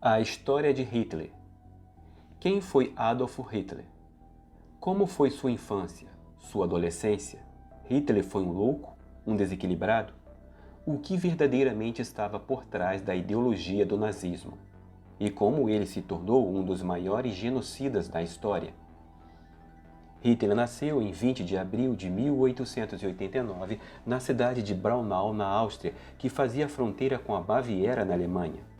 A história de Hitler. Quem foi Adolf Hitler? Como foi sua infância, sua adolescência? Hitler foi um louco? Um desequilibrado? O que verdadeiramente estava por trás da ideologia do nazismo? E como ele se tornou um dos maiores genocidas da história? Hitler nasceu em 20 de abril de 1889 na cidade de Braunau, na Áustria, que fazia fronteira com a Baviera, na Alemanha.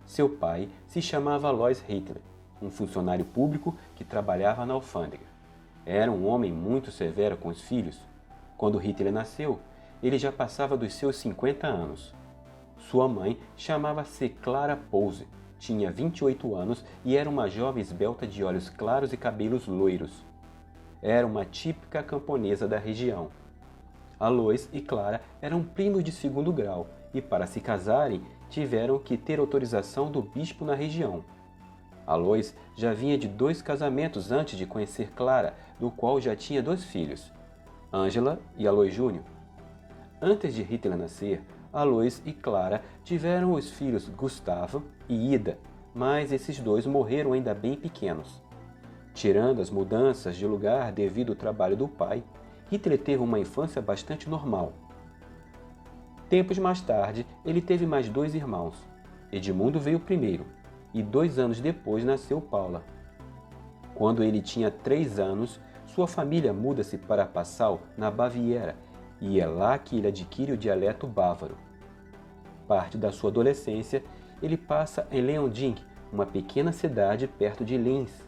Seu pai se chamava Alois Hitler, um funcionário público que trabalhava na alfândega. Era um homem muito severo com os filhos. Quando Hitler nasceu, ele já passava dos seus 50 anos. Sua mãe chamava-se Clara Pose, tinha 28 anos e era uma jovem esbelta de olhos claros e cabelos loiros. Era uma típica camponesa da região. Alois e Clara eram primos de segundo grau e, para se casarem, tiveram que ter autorização do bispo na região. Alois já vinha de 2 casamentos antes de conhecer Clara, do qual já tinha 2 filhos, Ângela e Alois Júnior. Antes de Hitler nascer, Alois e Clara tiveram os filhos Gustavo e Ida, mas esses 2 morreram ainda bem pequenos. Tirando as mudanças de lugar devido ao trabalho do pai, Hitler teve uma infância bastante normal. Tempos mais tarde, ele teve mais 2 irmãos. Edmundo veio primeiro, e 2 anos depois nasceu Paula. Quando ele tinha 3 anos, sua família muda-se para Passau, na Baviera, e é lá que ele adquire o dialeto bávaro. Parte da sua adolescência, ele passa em Leonding, uma pequena cidade perto de Linz.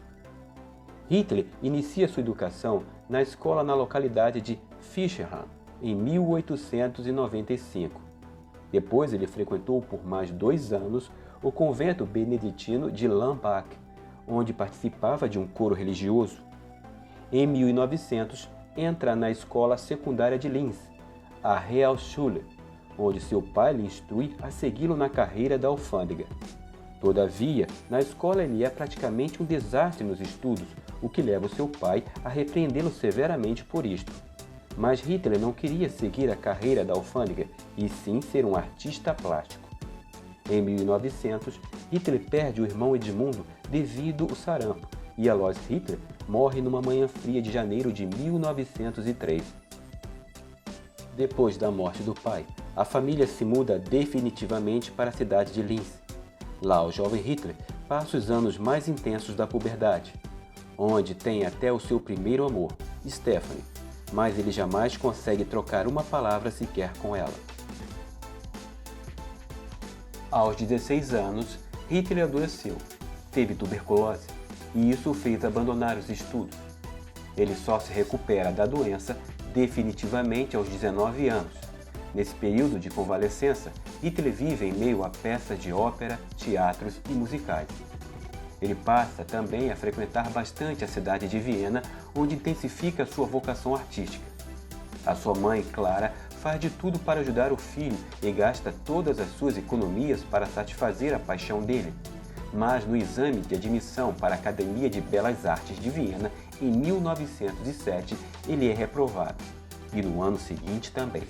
Hitler inicia sua educação na escola na localidade de Fischheim, em 1895. Depois ele frequentou por mais 2 anos o convento beneditino de Lambach, onde participava de um coro religioso. Em 1900, entra na escola secundária de Linz, a Realschule, onde seu pai lhe instrui a segui-lo na carreira da alfândega. Todavia, na escola ele é praticamente um desastre nos estudos, o que leva o seu pai a repreendê-lo severamente por isto. Mas Hitler não queria seguir a carreira da alfândega, e sim ser um artista plástico. Em 1900, Hitler perde o irmão Edmundo devido ao sarampo, e Alois Hitler morre numa manhã fria de janeiro de 1903. Depois da morte do pai, a família se muda definitivamente para a cidade de Linz. Lá o jovem Hitler passa os anos mais intensos da puberdade, onde tem até o seu primeiro amor, Stephanie, mas ele jamais consegue trocar uma palavra sequer com ela. Aos 16 anos, Hitler adoeceu, teve tuberculose, e isso o fez abandonar os estudos. Ele só se recupera da doença definitivamente aos 19 anos. Nesse período de convalescença, Hitler vive em meio a peças de ópera, teatros e musicais. Ele passa também a frequentar bastante a cidade de Viena, onde intensifica sua vocação artística. A sua mãe, Clara, faz de tudo para ajudar o filho e gasta todas as suas economias para satisfazer a paixão dele. Mas no exame de admissão para a Academia de Belas Artes de Viena, em 1907, ele é reprovado, e no ano seguinte também.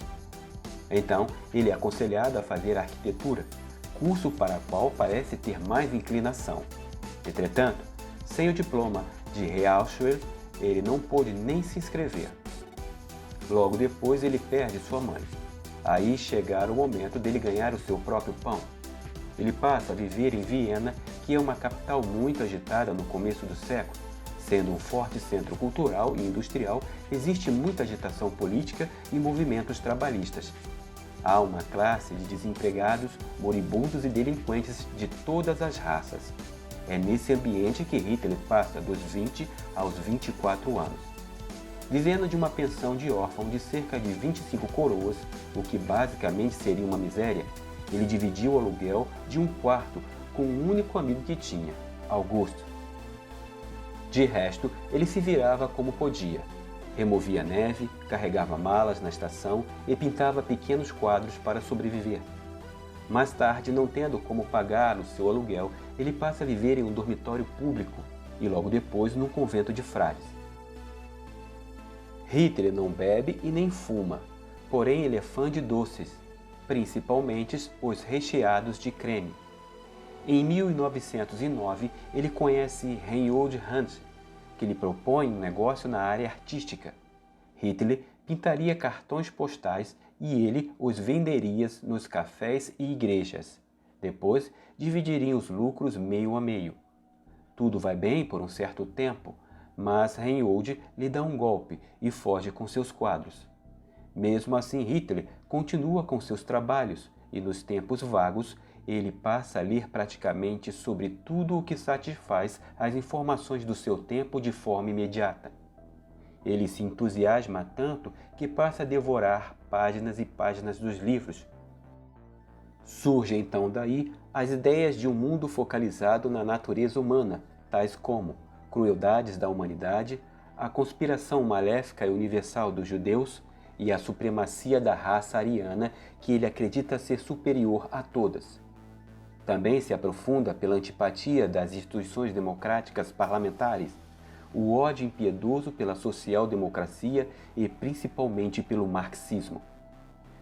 Então, ele é aconselhado a fazer arquitetura, curso para o qual parece ter mais inclinação. Entretanto, sem o diploma de Realschule, ele não pôde nem se inscrever. Logo depois, ele perde sua mãe. Aí chegará o momento dele ganhar o seu próprio pão. Ele passa a viver em Viena, que é uma capital muito agitada no começo do século. Sendo um forte centro cultural e industrial, existe muita agitação política e movimentos trabalhistas. Há uma classe de desempregados, moribundos e delinquentes de todas as raças. É nesse ambiente que Hitler passa dos 20 aos 24 anos. Vivendo de uma pensão de órfão de cerca de 25 coroas, o que basicamente seria uma miséria, ele dividiu o aluguel de um quarto com um único amigo que tinha, Augusto. De resto, ele se virava como podia. Removia neve, carregava malas na estação e pintava pequenos quadros para sobreviver. Mais tarde, não tendo como pagar o seu aluguel, ele passa a viver em um dormitório público e logo depois num convento de frades. Hitler não bebe e nem fuma, porém ele é fã de doces, principalmente os recheados de creme. Em 1909, ele conhece Reinhold Handt, que lhe propõe um negócio na área artística. Hitler pintaria cartões postais e ele os venderia nos cafés e igrejas. Depois, dividiriam os lucros meio a meio. Tudo vai bem por um certo tempo, mas Reinhold lhe dá um golpe e foge com seus quadros. Mesmo assim, Hitler continua com seus trabalhos e, nos tempos vagos, ele passa a ler praticamente sobre tudo o que satisfaz as informações do seu tempo de forma imediata. Ele se entusiasma tanto que passa a devorar páginas e páginas dos livros. Surge então daí as ideias de um mundo focalizado na natureza humana, tais como crueldades da humanidade, a conspiração maléfica e universal dos judeus e a supremacia da raça ariana que ele acredita ser superior a todas. Também se aprofunda pela antipatia das instituições democráticas parlamentares, o ódio impiedoso pela social-democracia e principalmente pelo marxismo.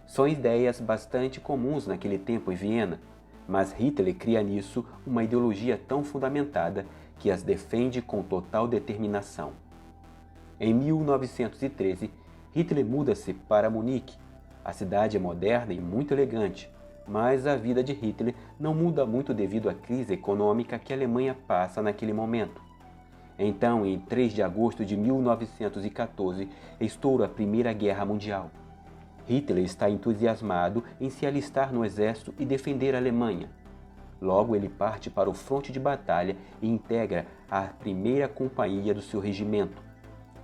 São ideias bastante comuns naquele tempo em Viena, mas Hitler cria nisso uma ideologia tão fundamentada que as defende com total determinação. Em 1913, Hitler muda-se para Munique. A cidade é moderna e muito elegante, mas a vida de Hitler não muda muito devido à crise econômica que a Alemanha passa naquele momento. Então, em 3 de agosto de 1914, estoura a Primeira Guerra Mundial. Hitler está entusiasmado em se alistar no exército e defender a Alemanha. Logo, ele parte para o fronte de batalha e integra a primeira companhia do seu regimento.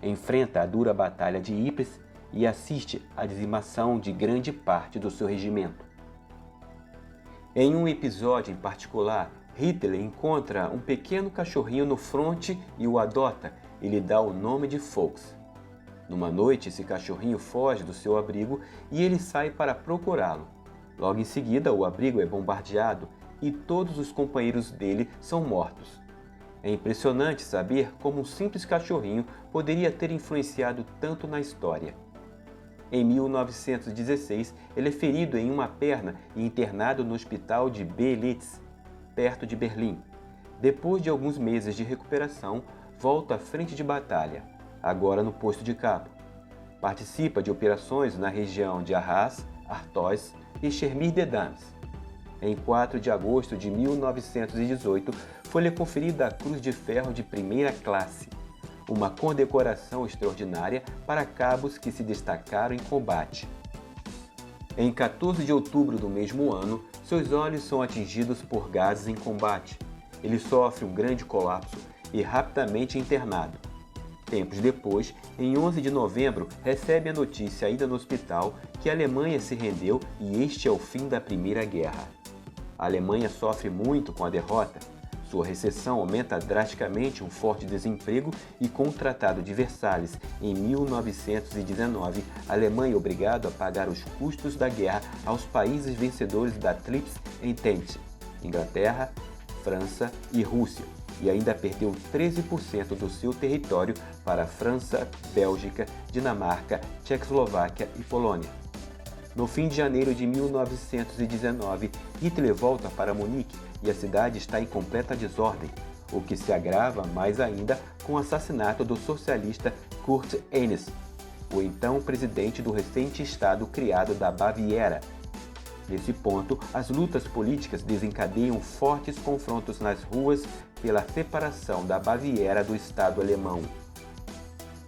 Enfrenta a dura batalha de Ypres e assiste à dizimação de grande parte do seu regimento. Em um episódio em particular, Hitler encontra um pequeno cachorrinho no fronte e o adota e lhe dá o nome de Fox. Numa noite, esse cachorrinho foge do seu abrigo e ele sai para procurá-lo. Logo em seguida, o abrigo é bombardeado e todos os companheiros dele são mortos. É impressionante saber como um simples cachorrinho poderia ter influenciado tanto na história. Em 1916, ele é ferido em uma perna e internado no hospital de Belitz, perto de Berlim. Depois de alguns meses de recuperação, volta à frente de batalha, agora no posto de cabo. Participa de operações na região de Arras, Artois e Chermir-de-Dames. Em 4 de agosto de 1918, foi-lhe conferida a Cruz de Ferro de primeira classe, uma condecoração extraordinária para cabos que se destacaram em combate. Em 14 de outubro do mesmo ano, seus olhos são atingidos por gases em combate. Ele sofre um grande colapso e rapidamente internado. Tempos depois, em 11 de novembro, recebe a notícia ainda no hospital que a Alemanha se rendeu e este é o fim da Primeira Guerra. A Alemanha sofre muito com a derrota. Sua recessão aumenta drasticamente um forte desemprego e com o Tratado de Versalhes, em 1919, a Alemanha é obrigada a pagar os custos da guerra aos países vencedores da Tríplice Entente, Inglaterra, França e Rússia, e ainda perdeu 13% do seu território para França, Bélgica, Dinamarca, Tchecoslováquia e Polônia. No fim de janeiro de 1919, Hitler volta para Munique e a cidade está em completa desordem, o que se agrava mais ainda com o assassinato do socialista Kurt Enes, o então presidente do recente estado criado da Baviera. Nesse ponto, as lutas políticas desencadeiam fortes confrontos nas ruas pela separação da Baviera do Estado alemão.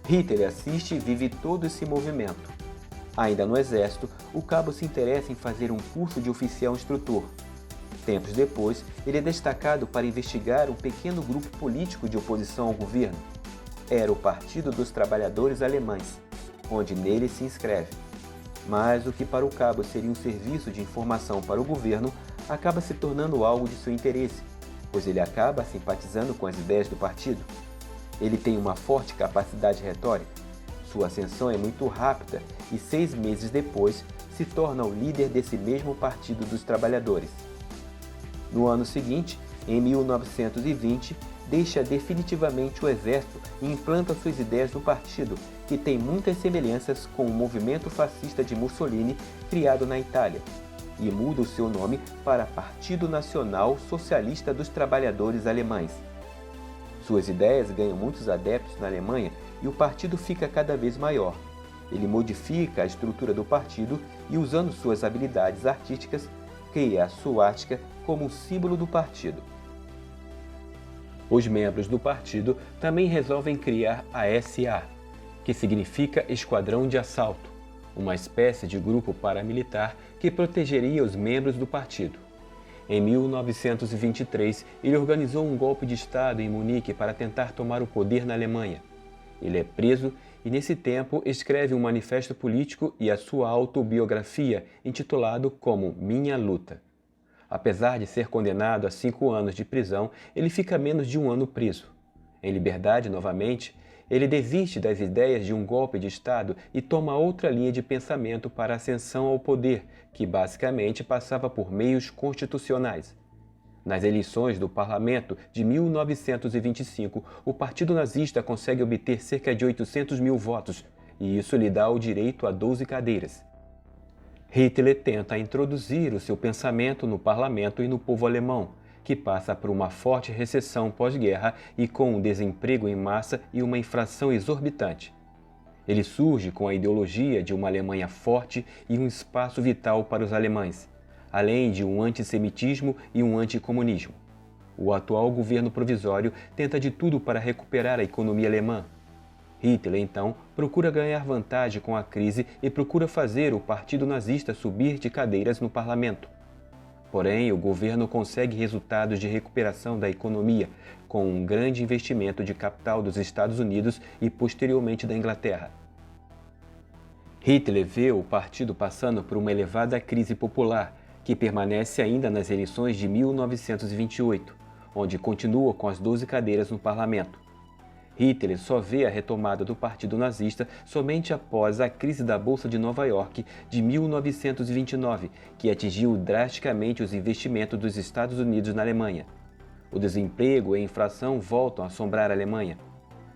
Hitler assiste e vive todo esse movimento. Ainda no exército, o cabo se interessa em fazer um curso de oficial instrutor. Tempos depois, ele é destacado para investigar um pequeno grupo político de oposição ao governo. Era o Partido dos Trabalhadores Alemães, onde nele se inscreve. Mas o que para o cabo seria um serviço de informação para o governo, acaba se tornando algo de seu interesse, pois ele acaba simpatizando com as ideias do partido. Ele tem uma forte capacidade retórica. Sua ascensão é muito rápida e 6 meses depois se torna o líder desse mesmo Partido dos Trabalhadores. No ano seguinte, em 1920, deixa definitivamente o exército e implanta suas ideias no partido, que tem muitas semelhanças com o movimento fascista de Mussolini criado na Itália. e muda o seu nome para Partido Nacional Socialista dos Trabalhadores Alemães. Suas ideias ganham muitos adeptos na Alemanha e o partido fica cada vez maior. Ele modifica a estrutura do partido e, usando suas habilidades artísticas, cria a suástica como um símbolo do partido. Os membros do partido também resolvem criar a SA, que significa Esquadrão de Assalto, uma espécie de grupo paramilitar que protegeria os membros do partido. Em 1923, ele organizou um golpe de Estado em Munique para tentar tomar o poder na Alemanha. Ele é preso e, nesse tempo, escreve um manifesto político e a sua autobiografia, intitulado como Minha Luta. Apesar de ser condenado a 5 anos de prisão, ele fica menos de um ano preso. Em liberdade novamente, ele desiste das ideias de um golpe de Estado e toma outra linha de pensamento para a ascensão ao poder, que basicamente passava por meios constitucionais. Nas eleições do parlamento de 1925, o Partido Nazista consegue obter cerca de 800 mil votos, e isso lhe dá o direito a 12 cadeiras. Hitler tenta introduzir o seu pensamento no parlamento e no povo alemão, que passa por uma forte recessão pós-guerra e com um desemprego em massa e uma inflação exorbitante. Ele surge com a ideologia de uma Alemanha forte e um espaço vital para os alemães, além de um antissemitismo e um anticomunismo. O atual governo provisório tenta de tudo para recuperar a economia alemã. Hitler, então, procura ganhar vantagem com a crise e procura fazer o Partido Nazista subir de cadeiras no parlamento. Porém, o governo consegue resultados de recuperação da economia, com um grande investimento de capital dos Estados Unidos e posteriormente da Inglaterra. Hitler vê o partido passando por uma elevada crise popular, que permanece ainda nas eleições de 1928, onde continua com as 12 cadeiras no parlamento. Hitler só vê a retomada do Partido Nazista somente após a crise da Bolsa de Nova York de 1929, que atingiu drasticamente os investimentos dos Estados Unidos na Alemanha. O desemprego e a inflação voltam a assombrar a Alemanha.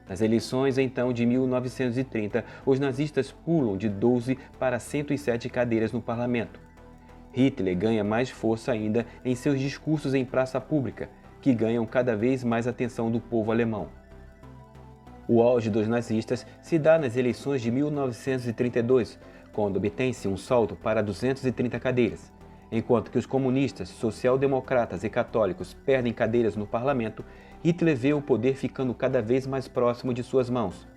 Nas eleições, então, de 1930, os nazistas pulam de 12 para 107 cadeiras no parlamento. Hitler ganha mais força ainda em seus discursos em praça pública, que ganham cada vez mais atenção do povo alemão. O auge dos nazistas se dá nas eleições de 1932, quando obtém-se um salto para 230 cadeiras. Enquanto que os comunistas, social-democratas e católicos perdem cadeiras no parlamento, Hitler vê o poder ficando cada vez mais próximo de suas mãos.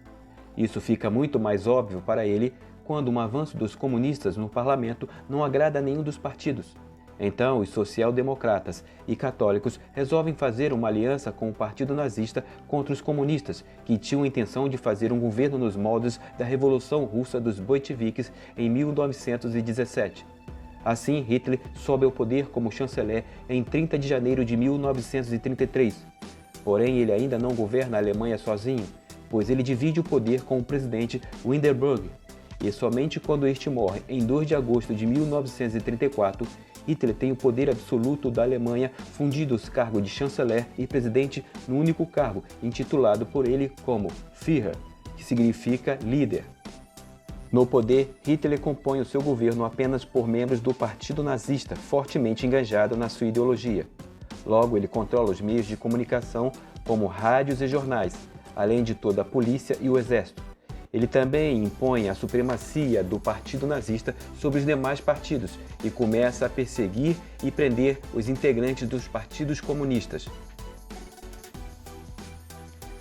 Isso fica muito mais óbvio para ele quando um avanço dos comunistas no parlamento não agrada a nenhum dos partidos. Então, os social-democratas e católicos resolvem fazer uma aliança com o Partido Nazista contra os comunistas, que tinham a intenção de fazer um governo nos moldes da Revolução Russa dos bolcheviques em 1917. Assim, Hitler sobe ao poder como chanceler em 30 de janeiro de 1933. Porém, ele ainda não governa a Alemanha sozinho, pois ele divide o poder com o presidente Hindenburg. E somente quando este morre, em 2 de agosto de 1934, Hitler tem o poder absoluto da Alemanha, fundindo os cargos de chanceler e presidente no único cargo, intitulado por ele como Führer, que significa líder. No poder, Hitler compõe o seu governo apenas por membros do Partido Nazista, fortemente engajado na sua ideologia. Logo, ele controla os meios de comunicação, como rádios e jornais, além de toda a polícia e o exército. Ele também impõe a supremacia do Partido Nazista sobre os demais partidos e começa a perseguir e prender os integrantes dos partidos comunistas.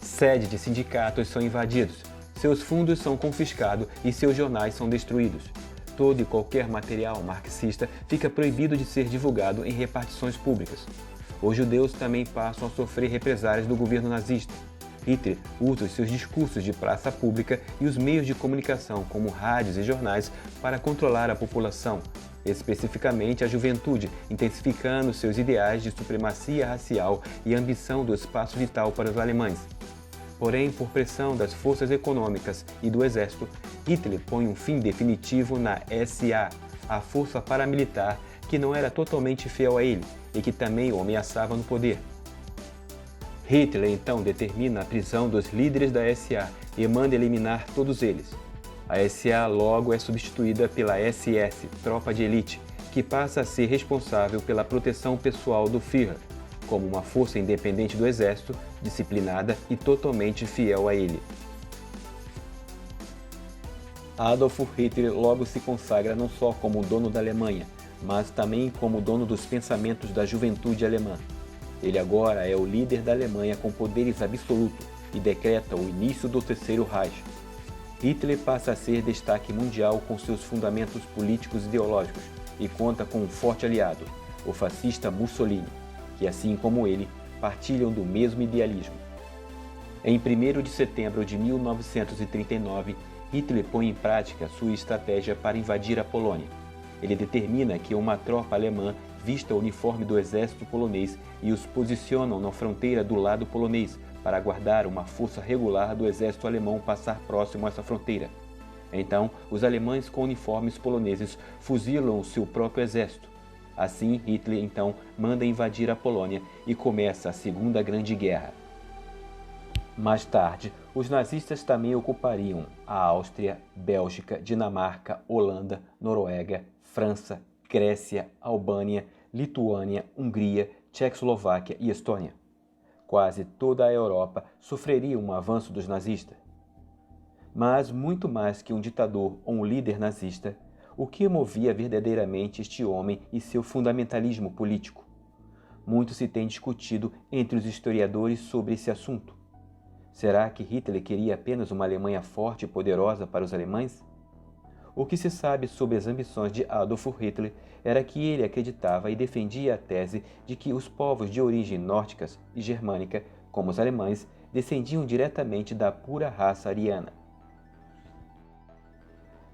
Sedes de sindicatos são invadidos, seus fundos são confiscados e seus jornais são destruídos. Todo e qualquer material marxista fica proibido de ser divulgado em repartições públicas. Os judeus também passam a sofrer represálias do governo nazista. Hitler usa os seus discursos de praça pública e os meios de comunicação, como rádios e jornais, para controlar a população, especificamente a juventude, intensificando seus ideais de supremacia racial e ambição do espaço vital para os alemães. Porém, por pressão das forças econômicas e do exército, Hitler põe um fim definitivo na SA, a força paramilitar que não era totalmente fiel a ele e que também o ameaçava no poder. Hitler então determina a prisão dos líderes da SA e manda eliminar todos eles. A SA logo é substituída pela SS, Tropa de Elite, que passa a ser responsável pela proteção pessoal do Führer, como uma força independente do exército, disciplinada e totalmente fiel a ele. Adolf Hitler logo se consagra não só como dono da Alemanha, mas também como dono dos pensamentos da juventude alemã. Ele agora é o líder da Alemanha com poderes absolutos e decreta o início do Terceiro Reich. Hitler passa a ser destaque mundial com seus fundamentos políticos e ideológicos e conta com um forte aliado, o fascista Mussolini, que, assim como ele, partilham do mesmo idealismo. Em 1º de setembro de 1939, Hitler põe em prática sua estratégia para invadir a Polônia. Ele determina que uma tropa alemã vista o uniforme do exército polonês e os posicionam na fronteira do lado polonês para aguardar uma força regular do exército alemão passar próximo a essa fronteira. Então, os alemães com uniformes poloneses fuzilam o seu próprio exército. Assim, Hitler então manda invadir a Polônia e começa a Segunda Grande Guerra. Mais tarde, os nazistas também ocupariam a Áustria, Bélgica, Dinamarca, Holanda, Noruega, França, Grécia, Albânia, Lituânia, Hungria, Tchecoslováquia e Estônia. Quase toda a Europa sofreria um avanço dos nazistas. Mas, muito mais que um ditador ou um líder nazista, o que movia verdadeiramente este homem e seu fundamentalismo político? Muito se tem discutido entre os historiadores sobre esse assunto. Será que Hitler queria apenas uma Alemanha forte e poderosa para os alemães? O que se sabe sobre as ambições de Adolf Hitler era que ele acreditava e defendia a tese de que os povos de origem nórdicas e germânica, como os alemães, descendiam diretamente da pura raça ariana.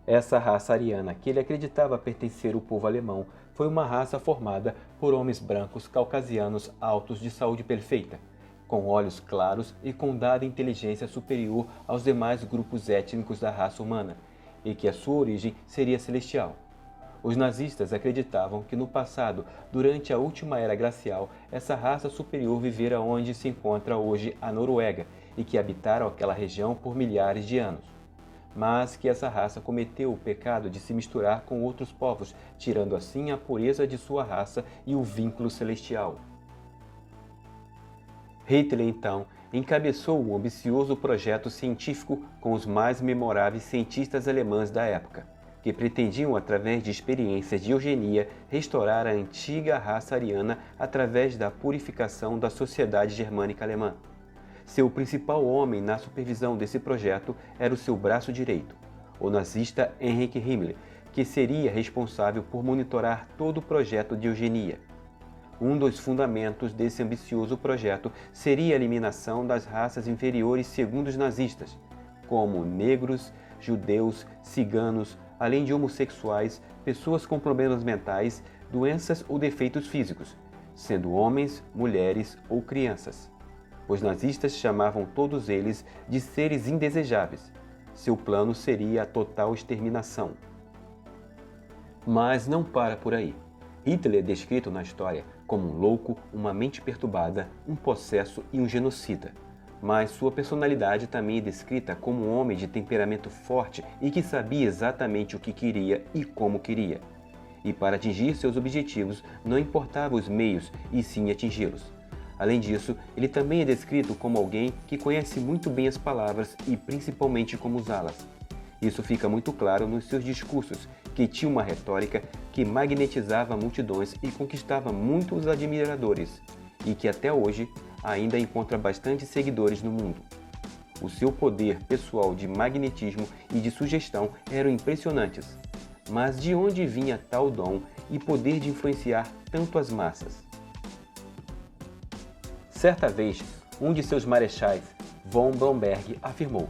Essa raça ariana, que ele acreditava pertencer ao povo alemão, foi uma raça formada por homens brancos caucasianos altos de saúde perfeita, com olhos claros e com dada inteligência superior aos demais grupos étnicos da raça humana, e que a sua origem seria celestial. Os nazistas acreditavam que no passado, durante a última era glacial, essa raça superior vivera onde se encontra hoje a Noruega e que habitaram aquela região por milhares de anos. Mas que essa raça cometeu o pecado de se misturar com outros povos, tirando assim a pureza de sua raça e o vínculo celestial. Hitler, então, encabeçou um ambicioso projeto científico com os mais memoráveis cientistas alemães da época, que pretendiam, através de experiências de eugenia, restaurar a antiga raça ariana através da purificação da sociedade germânica alemã. Seu principal homem na supervisão desse projeto era o seu braço direito, o nazista Heinrich Himmler, que seria responsável por monitorar todo o projeto de eugenia. Um dos fundamentos desse ambicioso projeto seria a eliminação das raças inferiores segundo os nazistas, como negros, judeus, ciganos, além de homossexuais, pessoas com problemas mentais, doenças ou defeitos físicos, sendo homens, mulheres ou crianças. Os nazistas chamavam todos eles de seres indesejáveis. Seu plano seria a total exterminação. Mas não para por aí. Hitler é descrito na história como um louco, uma mente perturbada, um possesso e um genocida. Mas sua personalidade também é descrita como um homem de temperamento forte e que sabia exatamente o que queria e como queria. E para atingir seus objetivos, não importava os meios, e sim atingi-los. Além disso, ele também é descrito como alguém que conhece muito bem as palavras e principalmente como usá-las. Isso fica muito claro nos seus discursos, que tinha uma retórica que magnetizava multidões e conquistava muitos admiradores, e que até hoje ainda encontra bastante seguidores no mundo. O seu poder pessoal de magnetismo e de sugestão eram impressionantes. Mas de onde vinha tal dom e poder de influenciar tanto as massas? Certa vez, um de seus marechais, von Blomberg, afirmou: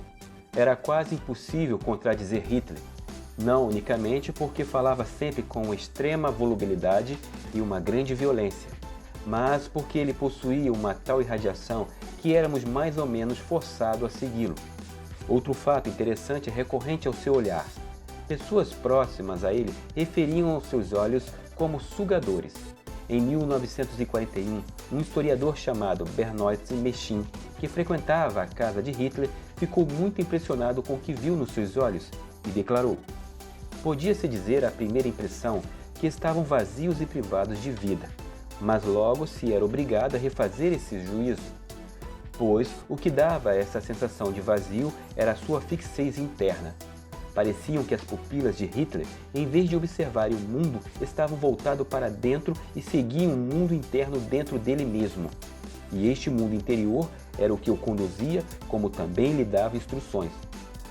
era quase impossível contradizer Hitler, não unicamente porque falava sempre com extrema volubilidade e uma grande violência, mas porque ele possuía uma tal irradiação que éramos mais ou menos forçados a segui-lo. Outro fato interessante é recorrente ao seu olhar. Pessoas próximas a ele referiam aos seus olhos como sugadores. Em 1941, um historiador chamado Bernhard Mechin, que frequentava a casa de Hitler, ficou muito impressionado com o que viu nos seus olhos e declarou: podia-se dizer à primeira impressão que estavam vazios e privados de vida, mas logo se era obrigado a refazer esse juízo, pois o que dava essa sensação de vazio era a sua fixez interna. Pareciam que as pupilas de Hitler, em vez de observarem o mundo, estavam voltadas para dentro e seguiam um mundo interno dentro dele mesmo. E este mundo interior era o que o conduzia, como também lhe dava instruções.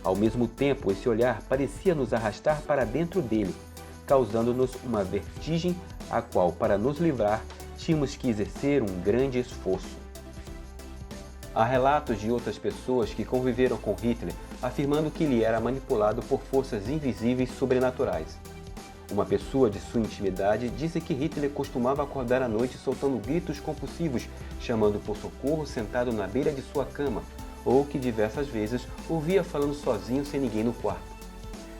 Ao mesmo tempo, esse olhar parecia nos arrastar para dentro dele, causando-nos uma vertigem, a qual, para nos livrar, tínhamos que exercer um grande esforço. Há relatos de outras pessoas que conviveram com Hitler afirmando que ele era manipulado por forças invisíveis sobrenaturais. Uma pessoa de sua intimidade disse que Hitler costumava acordar à noite soltando gritos compulsivos, chamando por socorro sentado na beira de sua cama, ou que diversas vezes ouvia falando sozinho sem ninguém no quarto.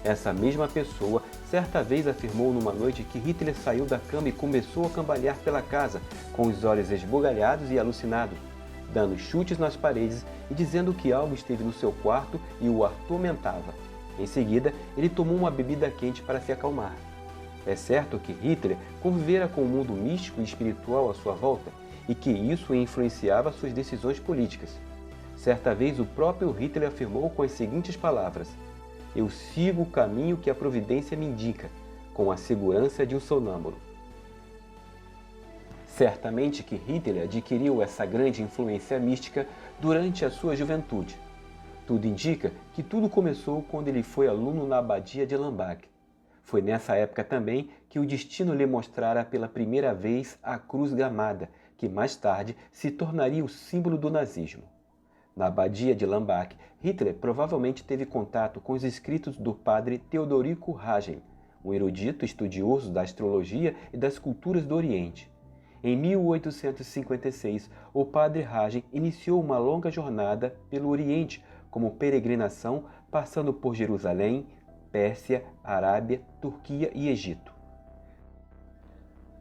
Essa mesma pessoa certa vez afirmou numa noite que Hitler saiu da cama e começou a cambalear pela casa, com os olhos esbugalhados e alucinado, dando chutes nas paredes e dizendo que algo esteve no seu quarto e o atormentava. Em seguida, ele tomou uma bebida quente para se acalmar. É certo que Hitler convivera com o mundo místico e espiritual à sua volta e que isso influenciava suas decisões políticas. Certa vez, o próprio Hitler afirmou com as seguintes palavras: "Eu sigo o caminho que a providência me indica, com a segurança de um sonâmbulo." Certamente que Hitler adquiriu essa grande influência mística durante a sua juventude. Tudo indica que tudo começou quando ele foi aluno na abadia de Lambach. Foi nessa época também que o destino lhe mostrara pela primeira vez a cruz gamada, que mais tarde se tornaria o símbolo do nazismo. Na abadia de Lambach, Hitler provavelmente teve contato com os escritos do padre Teodorico Hagen, um erudito estudioso da astrologia e das culturas do Oriente. Em 1856, o padre Hagen iniciou uma longa jornada pelo Oriente como peregrinação, passando por Jerusalém, Pérsia, Arábia, Turquia e Egito.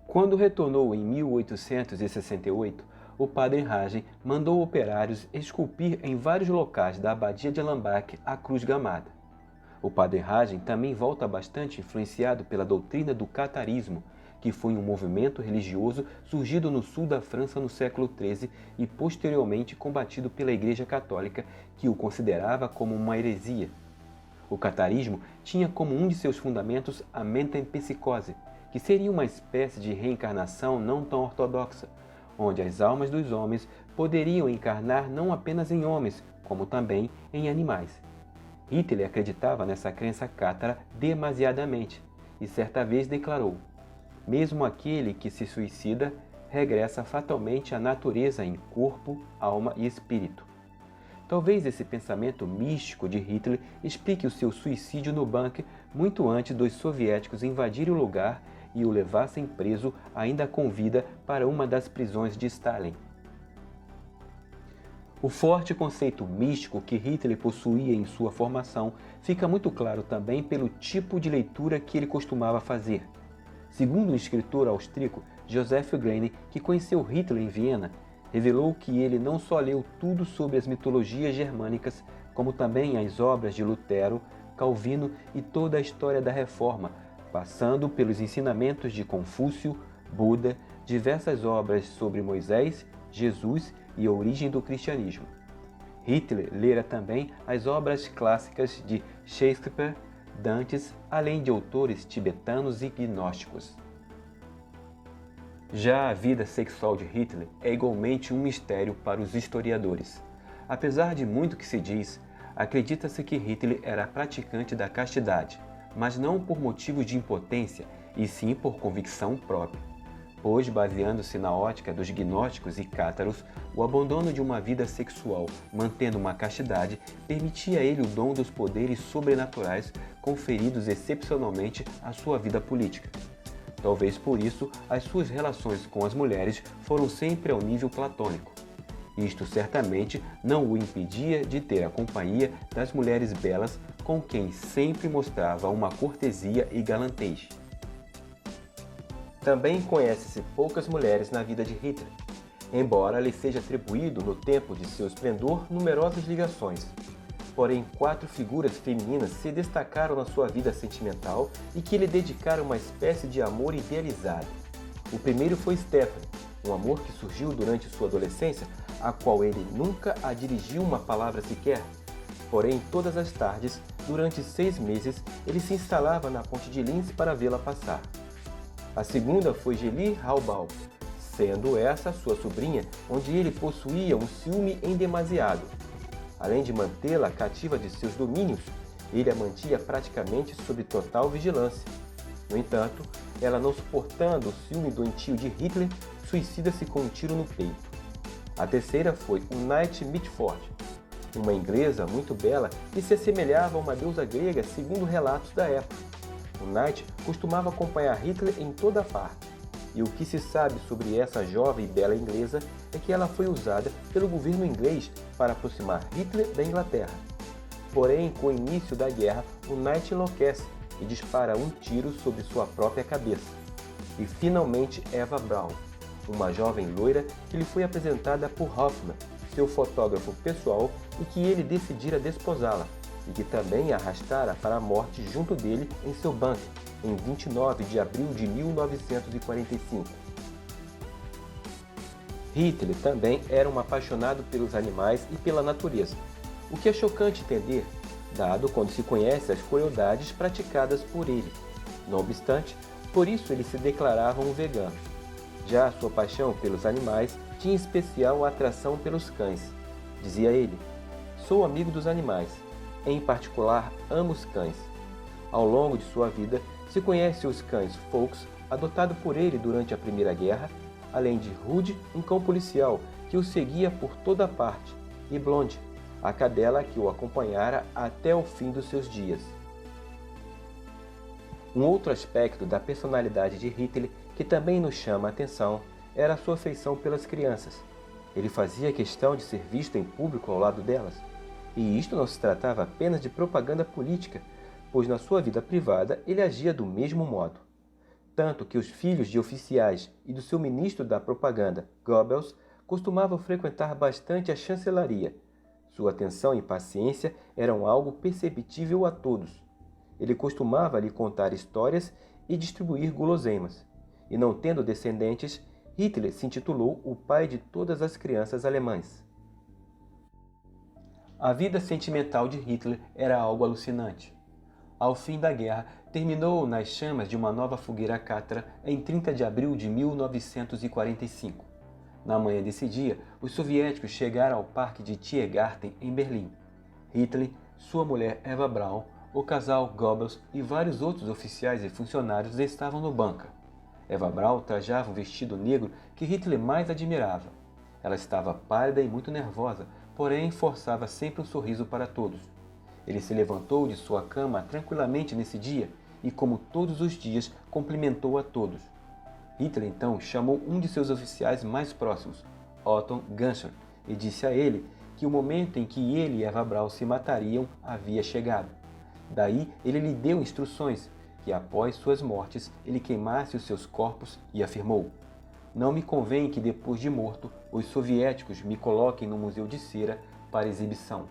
Quando retornou em 1868, o padre Hagen mandou operários esculpir em vários locais da abadia de Lambach a cruz gamada. O padre Hagen também volta bastante influenciado pela doutrina do catarismo, que foi um movimento religioso surgido no sul da França no século XIII e posteriormente combatido pela Igreja Católica, que o considerava como uma heresia. O catarismo tinha como um de seus fundamentos a metempsicose, que seria uma espécie de reencarnação não tão ortodoxa, onde as almas dos homens poderiam encarnar não apenas em homens, como também em animais. Hitler acreditava nessa crença cátara demasiadamente e certa vez declarou: "Mesmo aquele que se suicida regressa fatalmente à natureza em corpo, alma e espírito." Talvez esse pensamento místico de Hitler explique o seu suicídio no bunker muito antes dos soviéticos invadirem o lugar e o levassem preso ainda com vida para uma das prisões de Stalin. O forte conceito místico que Hitler possuía em sua formação fica muito claro também pelo tipo de leitura que ele costumava fazer. Segundo o escritor austríaco Joseph Grene, que conheceu Hitler em Viena, revelou que ele não só leu tudo sobre as mitologias germânicas, como também as obras de Lutero, Calvino e toda a história da Reforma, passando pelos ensinamentos de Confúcio, Buda, diversas obras sobre Moisés, Jesus e a origem do cristianismo. Hitler lera também as obras clássicas de Shakespeare, Dantes, além de autores tibetanos e gnósticos. Já a vida sexual de Hitler é igualmente um mistério para os historiadores. Apesar de muito que se diz, acredita-se que Hitler era praticante da castidade, mas não por motivos de impotência, e sim por convicção própria. Pois, baseando-se na ótica dos gnósticos e cátaros, o abandono de uma vida sexual, mantendo uma castidade, permitia a ele o dom dos poderes sobrenaturais conferidos excepcionalmente à sua vida política. Talvez por isso as suas relações com as mulheres foram sempre ao nível platônico. Isto certamente não o impedia de ter a companhia das mulheres belas com quem sempre mostrava uma cortesia e galantez. Também conhece-se poucas mulheres na vida de Hitler, embora lhe seja atribuído no tempo de seu esplendor numerosas ligações. porém, 4 figuras femininas se destacaram na sua vida sentimental e que lhe dedicaram uma espécie de amor idealizado. O primeiro foi Stephanie, um amor que surgiu durante sua adolescência, a qual ele nunca a dirigiu uma palavra sequer. Porém, todas as tardes, durante 6 meses, ele se instalava na ponte de Linz para vê-la passar. A segunda foi Geli Halbau, sendo essa sua sobrinha, onde ele possuía um ciúme endemasiado. Além de mantê-la cativa de seus domínios, ele a mantinha praticamente sob total vigilância. No entanto, ela, não suportando o ciúme doentio de Hitler, suicida-se com um tiro no peito. A terceira foi Unite Mitford, uma inglesa muito bela que se assemelhava a uma deusa grega segundo relatos da época. Unite costumava acompanhar Hitler em toda parte, e o que se sabe sobre essa jovem e bela inglesa é que ela foi usada pelo governo inglês para aproximar Hitler da Inglaterra. Porém, com o início da guerra, Unite enlouquece e dispara um tiro sobre sua própria cabeça. E finalmente Eva Braun, uma jovem loira que lhe foi apresentada por Hoffmann, seu fotógrafo pessoal, e que ele decidira desposá-la, e que também a arrastara para a morte junto dele em seu bunker, em 29 de abril de 1945. Hitler também era um apaixonado pelos animais e pela natureza, o que é chocante entender, dado quando se conhece as crueldades praticadas por ele. Não obstante, por isso ele se declarava um vegano. Já a sua paixão pelos animais tinha especial atração pelos cães. Dizia ele: "Sou amigo dos animais, em particular amo os cães." Ao longo de sua vida, se conhece os cães Fox, adotado por ele durante a Primeira Guerra, além de Rude, um cão policial que o seguia por toda parte, e Blonde, a cadela que o acompanhara até o fim dos seus dias. Um outro aspecto da personalidade de Hitler que também nos chama a atenção era a sua afeição pelas crianças. Ele fazia questão de ser visto em público ao lado delas. E isto não se tratava apenas de propaganda política, pois na sua vida privada ele agia do mesmo modo. Tanto que os filhos de oficiais e do seu ministro da propaganda, Goebbels, costumavam frequentar bastante a chancelaria. Sua atenção e paciência eram algo perceptível a todos. Ele costumava lhe contar histórias e distribuir guloseimas. E não tendo descendentes, Hitler se intitulou o pai de todas as crianças alemãs. A vida sentimental de Hitler era algo alucinante. Ao fim da guerra, terminou nas chamas de uma nova fogueira cátara em 30 de abril de 1945. Na manhã desse dia, os soviéticos chegaram ao parque de Tiergarten, em Berlim. Hitler, sua mulher Eva Braun, o casal Goebbels e vários outros oficiais e funcionários estavam no bunker. Eva Braun trajava um vestido negro que Hitler mais admirava. Ela estava pálida e muito nervosa, porém forçava sempre um sorriso para todos. Ele se levantou de sua cama tranquilamente nesse dia e, como todos os dias, cumprimentou a todos. Hitler então chamou um de seus oficiais mais próximos, Otto Genscher, e disse a ele que o momento em que ele e Eva Braun se matariam havia chegado. Daí ele lhe deu instruções que, após suas mortes, ele queimasse os seus corpos e afirmou: "Não me convém que depois de morto os soviéticos me coloquem no museu de cera para exibição."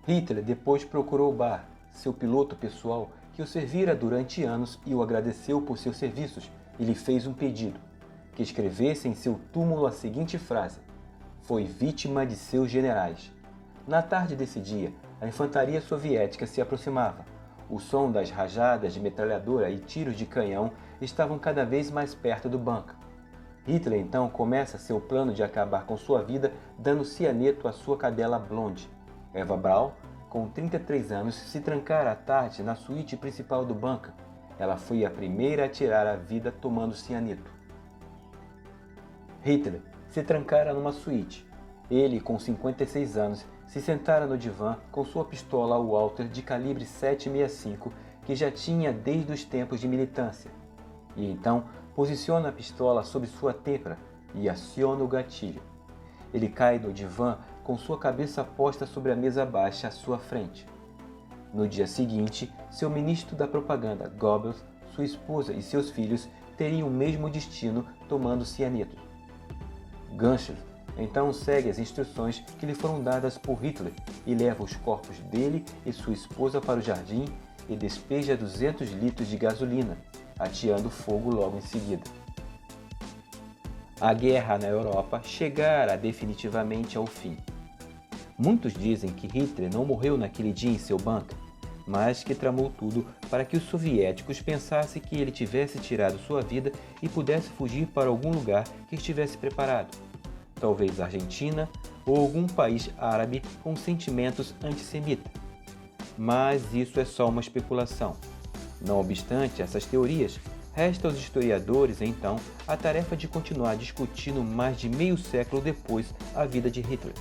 Hitler depois procurou Barr, seu piloto pessoal, que o servira durante anos, e o agradeceu por seus serviços e lhe fez um pedido: que escrevesse em seu túmulo a seguinte frase: "Foi vítima de seus generais." Na tarde desse dia, a infantaria soviética se aproximava. O som das rajadas de metralhadora e tiros de canhão estavam cada vez mais perto do bunker. Hitler então começa seu plano de acabar com sua vida dando cianeto à sua cadela Blonde. Eva Braun, com 33 anos, se trancara à tarde na suíte principal do bunker. Ela foi a primeira a tirar a vida tomando cianeto. Hitler se trancara numa suíte. Ele, com 56 anos, se sentara no divã com sua pistola Walther de calibre 7,65 que já tinha desde os tempos de militância. E então posiciona a pistola sob sua têmpora e aciona o gatilho. Ele cai do divã com sua cabeça posta sobre a mesa baixa à sua frente. No dia seguinte, seu ministro da propaganda, Goebbels, sua esposa e seus filhos teriam o mesmo destino tomando cianeto. Genscher Então segue as instruções que lhe foram dadas por Hitler e leva os corpos dele e sua esposa para o jardim e despeja 200 litros de gasolina, ateando fogo logo em seguida. A guerra na Europa chegara definitivamente ao fim. Muitos dizem que Hitler não morreu naquele dia em seu bunker, mas que tramou tudo para que os soviéticos pensassem que ele tivesse tirado sua vida e pudesse fugir para algum lugar que estivesse preparado, talvez Argentina ou algum país árabe com sentimentos antissemitas. Mas isso é só uma especulação. Não obstante essas teorias, resta aos historiadores, então, a tarefa de continuar discutindo mais de meio século depois a vida de Hitler.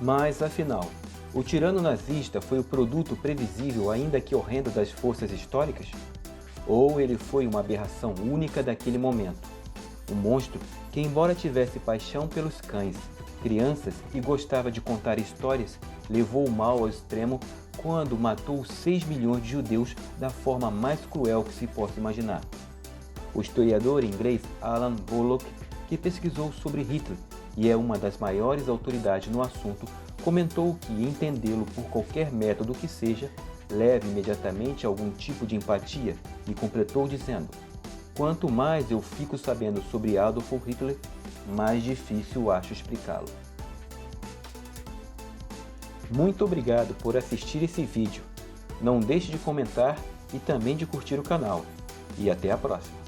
Mas, afinal, o tirano nazista foi o produto previsível, ainda que horrendo, das forças históricas? Ou ele foi uma aberração única daquele momento? Um monstro que, embora tivesse paixão pelos cães, crianças e gostava de contar histórias, levou o mal ao extremo quando matou 6 milhões de judeus da forma mais cruel que se possa imaginar. O historiador inglês Alan Bullock, que pesquisou sobre Hitler e é uma das maiores autoridades no assunto, comentou que entendê-lo por qualquer método que seja, leva imediatamente a algum tipo de empatia e completou dizendo: "Quanto mais eu fico sabendo sobre Adolf Hitler, mais difícil acho explicá-lo." Muito obrigado por assistir esse vídeo. Não deixe de comentar e também de curtir o canal. E até a próxima!